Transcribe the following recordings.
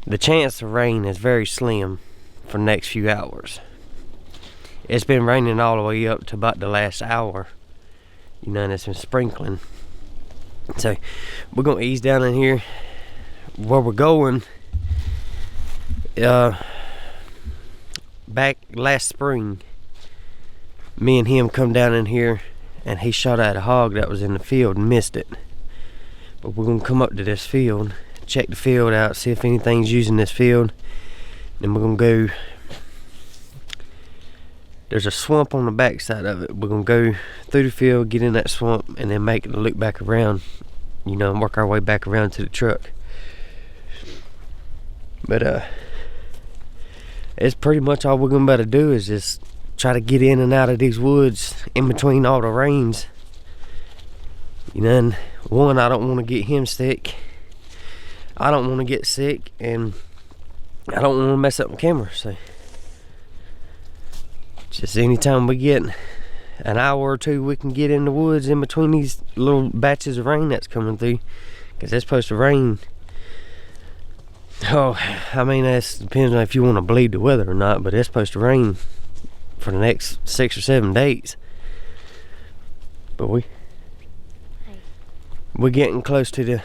the chance of rain is very slim for the next few hours. It's been raining all the way up to about the last hour, and it's been sprinkling. So we're gonna ease down in here. Where we're going, back last spring, me and him come down in here and he shot at a hog that was in the field and missed it. But we're gonna come up to this field, check the field out, see if anything's using this field. Then we're gonna go, there's a swamp on the back side of it. We're gonna go through the field, get in that swamp, and then make it loop back around, and work our way back around to the truck. But it's pretty much all we're gonna be able to do is just try to get in and out of these woods in between all the rains. And one, I don't want to get him sick. I don't want to get sick, and I don't want to mess up my camera. So just anytime we get an hour or two, we can get in the woods in between these little batches of rain that's coming through, because it's supposed to rain. Oh, I mean, that depends on if you want to believe the weather or not, but it's supposed to rain for the next 6 or 7 days. But we're getting closer to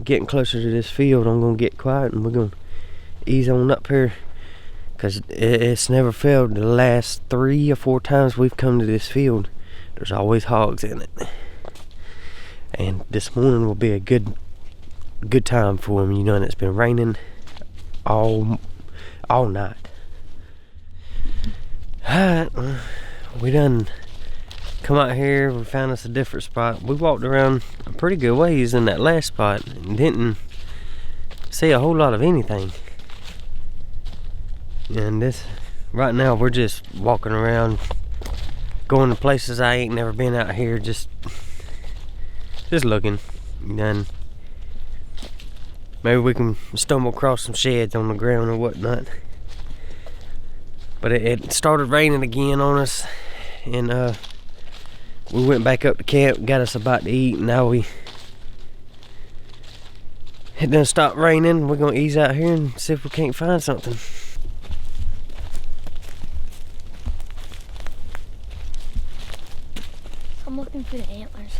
this field. I'm gonna get quiet and we're gonna ease on up here, because it's never failed. The last 3 or 4 times we've come to this field, there's always hogs in it. And this morning will be a good time for them, and it's been raining all night. Alright, we done come out here. We found us a different spot. We walked around a pretty good ways in that last spot and didn't see a whole lot of anything. And this right now, we're just walking around, going to places I ain't never been out here, just looking. And maybe we can stumble across some sheds on the ground or whatnot. But it started raining again on us, and we went back up to camp, got us a bite to eat, and now it done stopped raining. We're gonna ease out here and see if we can't find something. I'm looking for the antlers.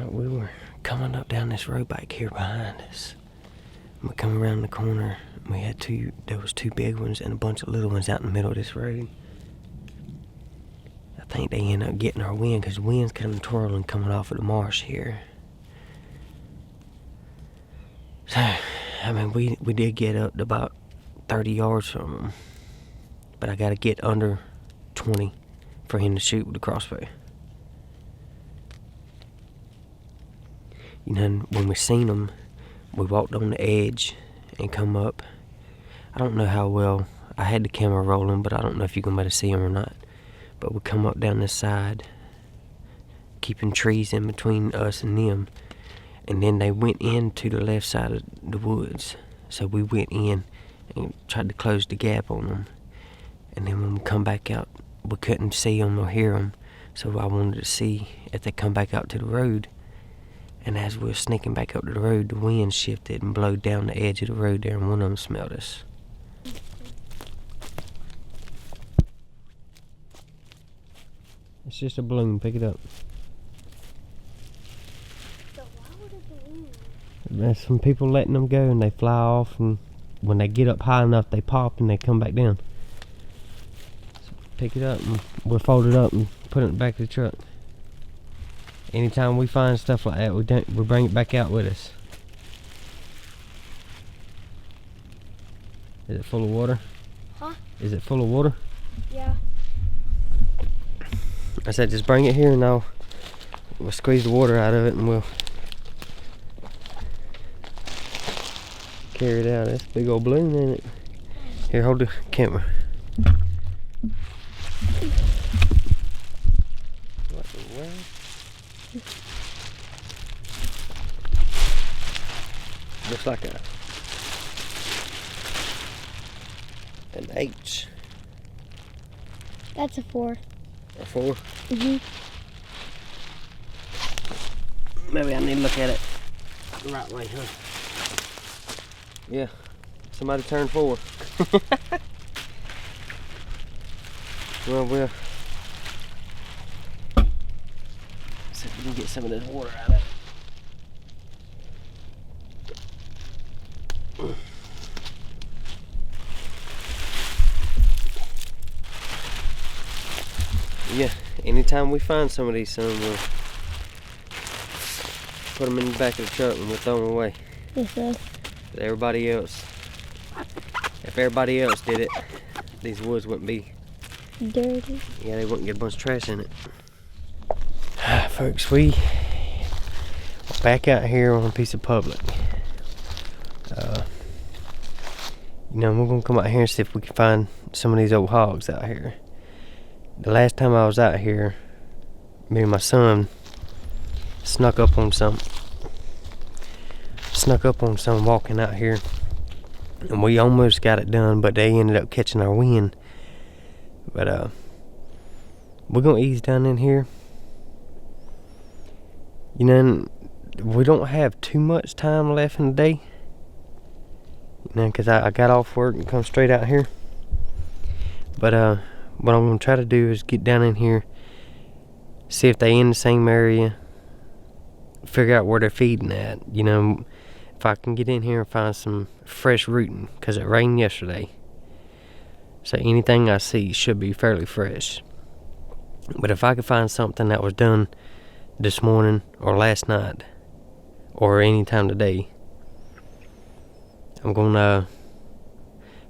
We were coming up down this road back here behind us. We come around the corner. There was 2 big ones and a bunch of little ones out in the middle of this road. I think they ended up getting our wind, because the wind's kind of twirling coming off of the marsh here. So, I mean, we did get up to about 30 yards from them, but I got to get under 20 for him to shoot with the crossbow. When we seen them, we walked on the edge and come up. I don't know how well, I had the camera rolling, but I don't know if you're going to be able to see them or not. But we come up down this side, keeping trees in between us and them. and then they went into the left side of the woods. So we went in and tried to close the gap on them. And then when we come back out, we couldn't see them or hear them. So I wanted to see if they come back out to the road. And as we were sneaking back up to the road, the wind shifted and blowed down the edge of the road there, and one of them smelled us. It's just a balloon. Pick it up. So why would a balloon? There's some people letting them go, and they fly off, and when they get up high enough, they pop and they come back down. So pick it up, and we'll fold it up and put it in the back of the truck. Anytime we find stuff like that, we bring it back out with us. Is it full of water? Huh? Is it full of water? Yeah. I said just bring it here and we'll squeeze the water out of it and we'll carry it out. That's a big old balloon, ain't it? Here, hold the camera. What the world? Looks like an H. That's a 4. A 4? Mm-hmm. Maybe I need to look at it the right way, huh? Yeah. Somebody turned 4. Well, we'll see if we can get some of this water out of it. Yeah, anytime we find some of these, we'll put them in the back of the truck and we'll throw them away. Yes, sir. But everybody else, if everybody else did it, these woods wouldn't be Dirty. Yeah, they wouldn't get a bunch of trash in it. Folks, we are back out here on a piece of public. We're gonna come out here and see if we can find some of these old hogs out here. The last time I was out here, me and my son snuck up on some walking out here, and we almost got it done, but they ended up catching our wind. But we're gonna ease down in here. We don't have too much time left in the day, because I got off work and come straight out here. But what I'm gonna try to do is get down in here, see if they in the same area, figure out where they're feeding at. If I can get in here and find some fresh rooting, because it rained yesterday. So anything I see should be fairly fresh. But if I could find something that was done this morning or last night or any time today, I'm gonna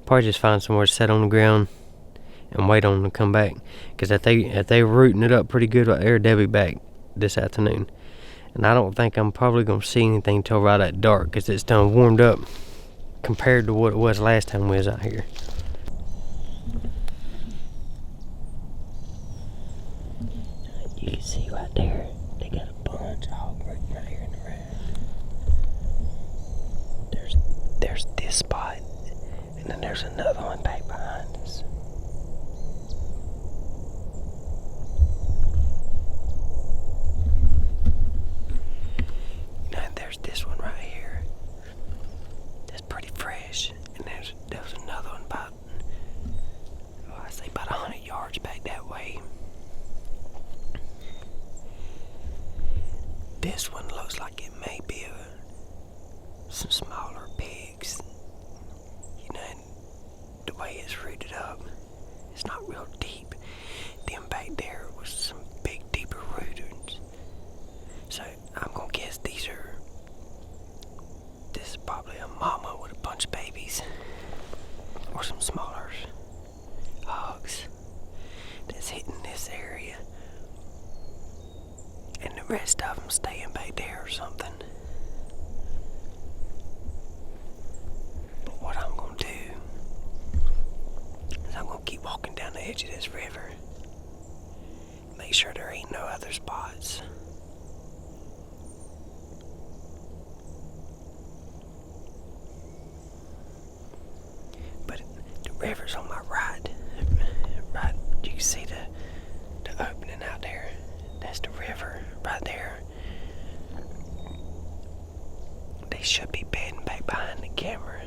probably just find somewhere to sit on the ground and wait on them to come back. Because if they rooting it up pretty good right there, they'll be back this afternoon. And I don't think I'm probably gonna see anything till right at dark, because it's done warmed up compared to what it was last time we was out here. You can see right there, they got a bunch of hog rooting right here in the road. There's this spot, and then there's another one back behind us. And there's this one right here. That's pretty fresh. And there's another one about, I say about 100 yards back that way. This one looks like it may be some smaller pigs. And the way it's rooted up, it's not real deep. Then back there was some big, deeper rooters. So I'm gonna guess this is probably a mama with a bunch of babies, or some smaller hogs that's hitting this area, and the rest of them staying back there or something. But what I'm gonna do is I'm gonna keep walking down the edge of this river, make sure there ain't no other spots. is on my right. Right, you can see the opening out there. That's the river right there. They should be bedding back behind the camera.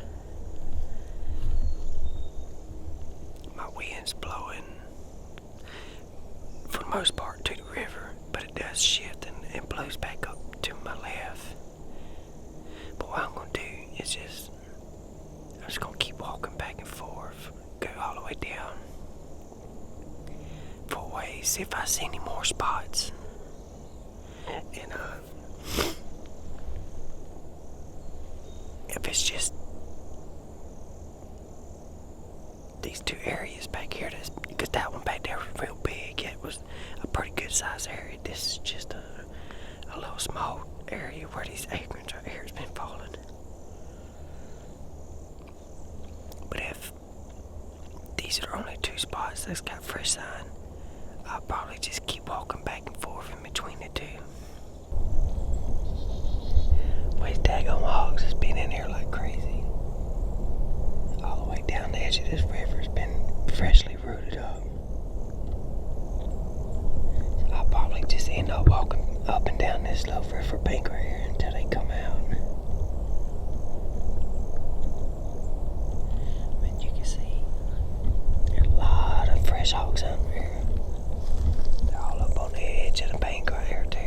My wind's blowing, for the most part, to the river, but it does shift and blows back up to my left. But what I'm gonna do is I'm just gonna keep walking back and forth, go all the way down, 4 ways, see if I see any more spots. And if it's just these 2 areas back here, because that one back there was real big. It was a pretty good size area. This is just a little small area where these acorns right here has been falling. But if these are only 2 spots that's got fresh sign, I'll probably just keep walking back and forth in between the 2. Boy, daggone hogs has been in here like crazy. All the way down the edge of this river has been freshly rooted up. So I'll probably just end up walking up and down this little river bank right here until they come out. And you can see there's a lot of fresh hogs out there. They're all up on the edge of the bank right here too.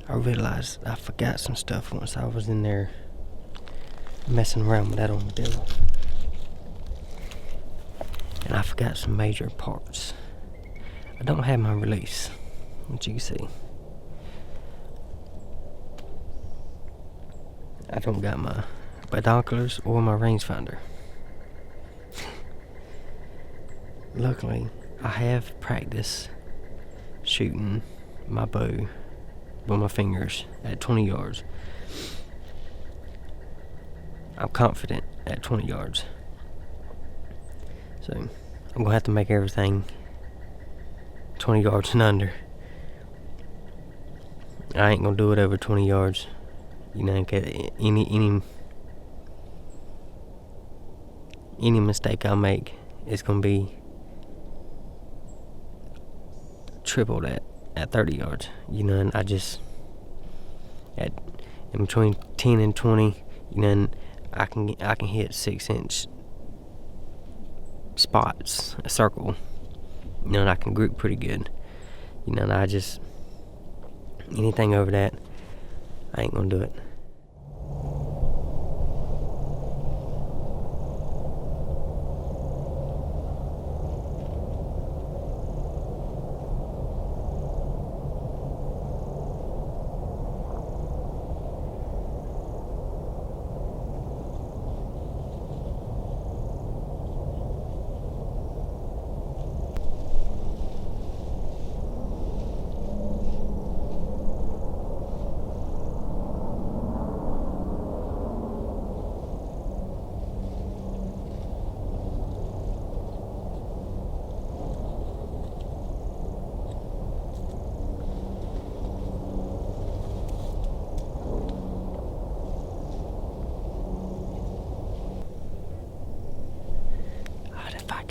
I realized I forgot some stuff once I was in there messing around with that on the demo. And I forgot some major parts. I don't have my release, which you can see. I don't got my binoculars or my rangefinder. Luckily, I have practiced shooting my bow with my fingers at 20 yards. I'm confident at 20 yards. So I'm gonna have to make everything 20 yards and under. I ain't gonna do it over 20 yards. You know, any mistake I make is gonna be triple that at 30 yards, you know, and I just in between 10 and 20, you know, and I can hit 6-inch spots, a circle, you know, and I can group pretty good, you know, and I just anything over that, I ain't gonna do it.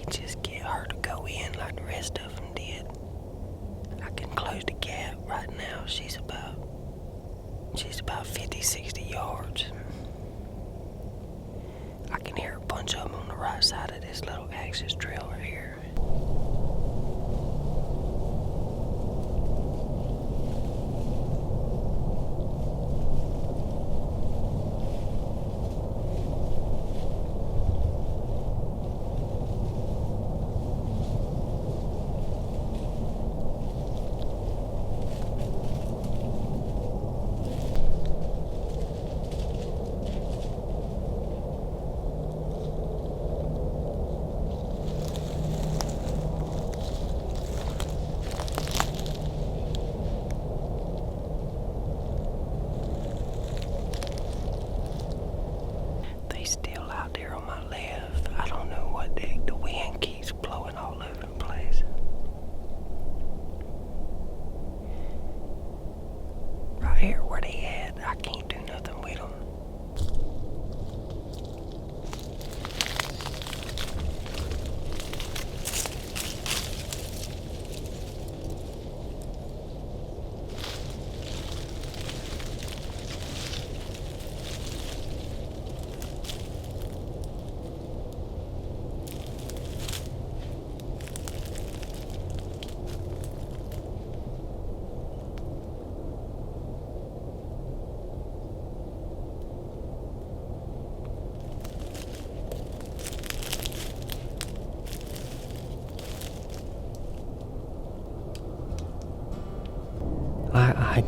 Just get her to go in like the rest of them did. I can close the gap right now. She's about 50-60 yards. I can hear a bunch of them on the right side of this little access trail right here.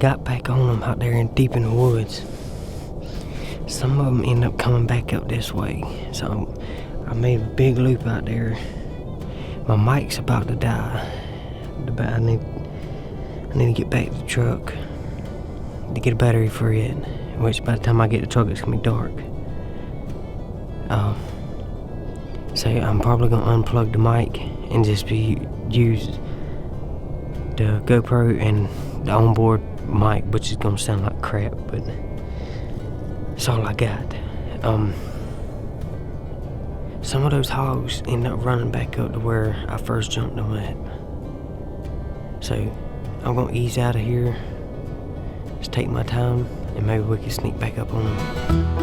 got back on them out there deep in the woods, some of them end up coming back up this way. So I made a big loop out there. My mic's about to die. I need to get back to the truck to get a battery for it, which by the time I get to the truck it's gonna be dark. So I'm probably gonna unplug the mic and just use the GoPro and the onboard mic, which is gonna sound like crap, but that's all I got. Some of those hogs end up running back up to where I first jumped them at. So I'm gonna ease out of here, just take my time, and maybe we can sneak back up on them.